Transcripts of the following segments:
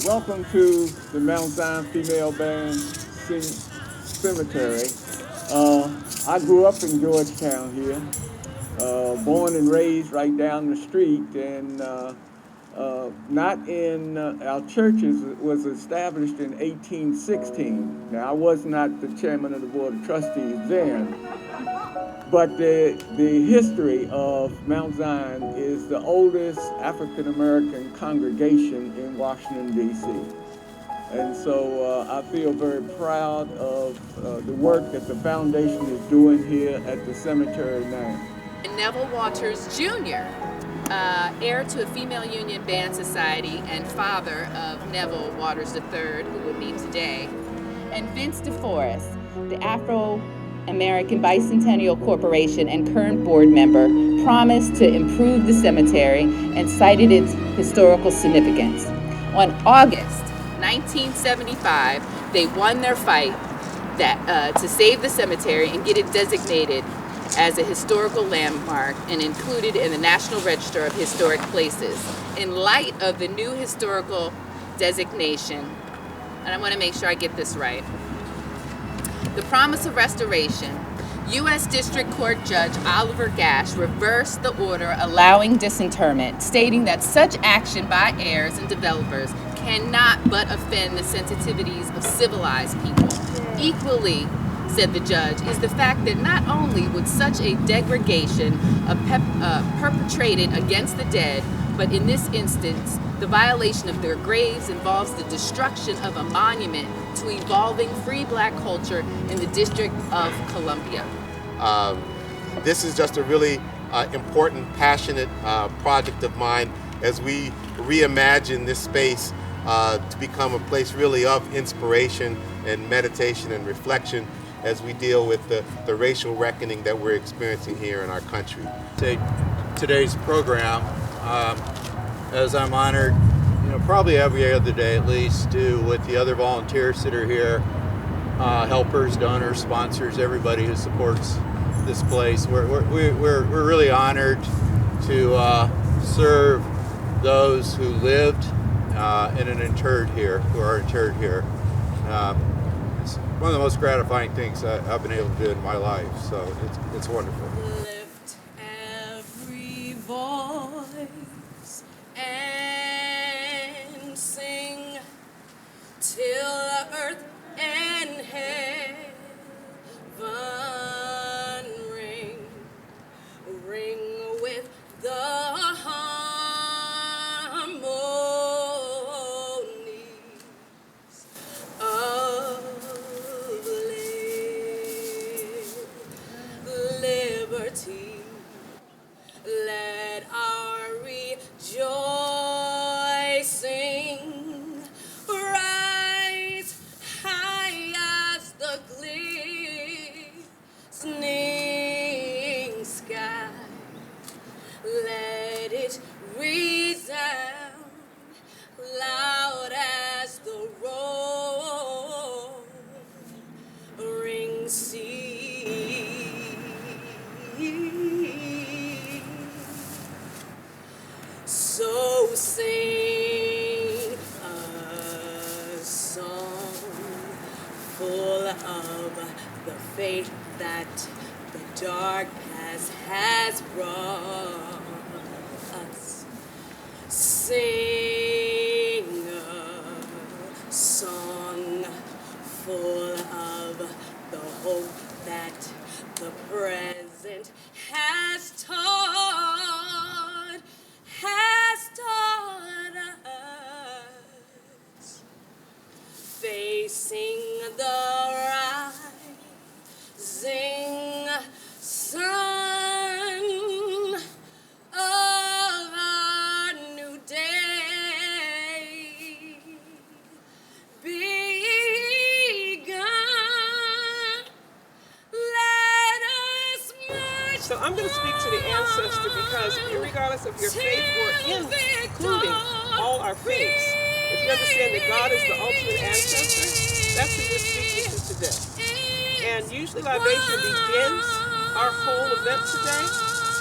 Welcome to the Mount Zion Female Band Cemetery. I grew up in Georgetown here, born and raised right down the street, and not in our church was established in 1816. Now, I was not the chairman of the Board of Trustees then, but the history of Mount Zion is the oldest African American congregation in Washington, D.C. And so I feel very proud of the work that the foundation is doing here at the cemetery now. Neville Waters Jr., heir to a female union band society and father of Neville Waters III, who we'll meet today, and Vince DeForest, the Afro-American Bicentennial Corporation and current board member, promised to improve the cemetery and cited its historical significance. On August 1975, they won their fight to save the cemetery and get it designated as a historical landmark and included in the National Register of Historic Places. In light of the new historical designation, and I want to make sure I get this right, the promise of restoration, U.S. District Court Judge Oliver Gash reversed the order allowing disinterment, stating that such action by heirs and developers cannot but offend the sensitivities of civilized people. Equally, said the judge, is the fact that not only would such a degradation perpetrated against the dead, but in this instance, the violation of their graves involves the destruction of a monument to evolving free black culture in the District of Columbia. This is just a really important, passionate project of mine as we reimagine this space to become a place really of inspiration and meditation and reflection as we deal with the racial reckoning that we're experiencing here in our country. Today's program, as I'm honored, probably every other day at least, do with the other volunteers that are here, helpers, donors, sponsors, everybody who supports this place. We're really honored to serve those who lived and are interred here. It's one of the most gratifying things I've been able to do in my life, so it's wonderful. Lift every voice and sing till earth and heaven ring with the harmonies of liberty. Let our rejoicing rise high as the glistening sky. Let it resound loud as the roaring sea. So sing a song full of the faith that the dark past has brought us. Sing a song full of the hope that the present has taught us. Facing the rising sun of our new day begun. Let us march. So I'm going to speak to the ancestor because regardless of your faith or including all our faiths, if that God is the ultimate ancestor, that's who we're speaking to today. And usually libation begins our whole event today,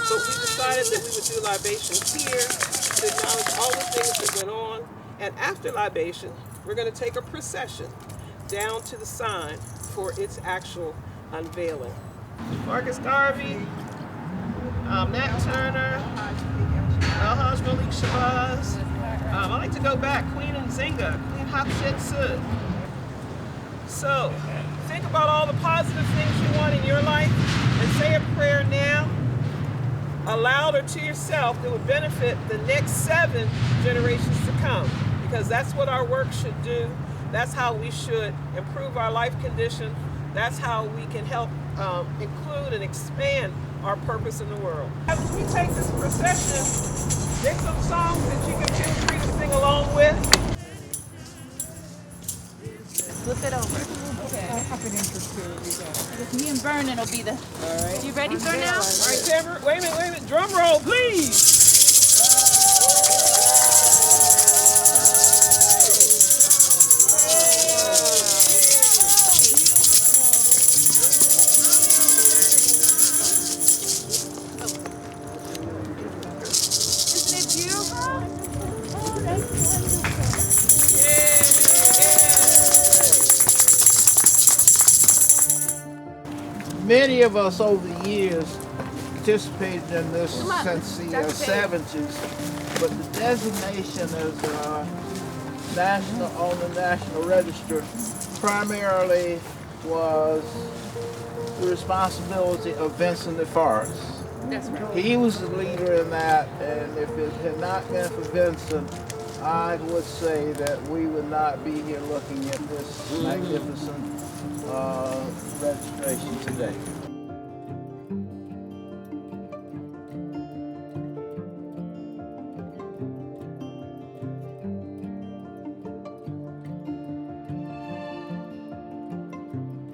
but we decided that we would do libation here to acknowledge all the things that went on. And after libation, we're going to take a procession down to the sign for its actual unveiling. Marcus Garvey, Nat Turner, Alhaj Malik Shabazz. I like to go back, Queen Nzinga, Queen Hatshepsut. So, think about all the positive things you want in your life and say a prayer now, aloud or to yourself, that would benefit the next 7 generations to come. Because that's what our work should do. That's how we should improve our life condition. That's how we can help include and expand our purpose in the world. As we take this procession, there's some songs that you can feel free to sing along with. Flip it over. Okay. Me and Vernon will be the. All right. You ready for now? All right, Deborah. Wait a minute. Drum roll, please. Many of us over the years participated in this since the 70s, but the designation as national on the National Register primarily was the responsibility of Vincent DeForest. That's right. He was the leader in that, and if it had not been for Vincent, I would say that we would not be here looking at this magnificent registration today.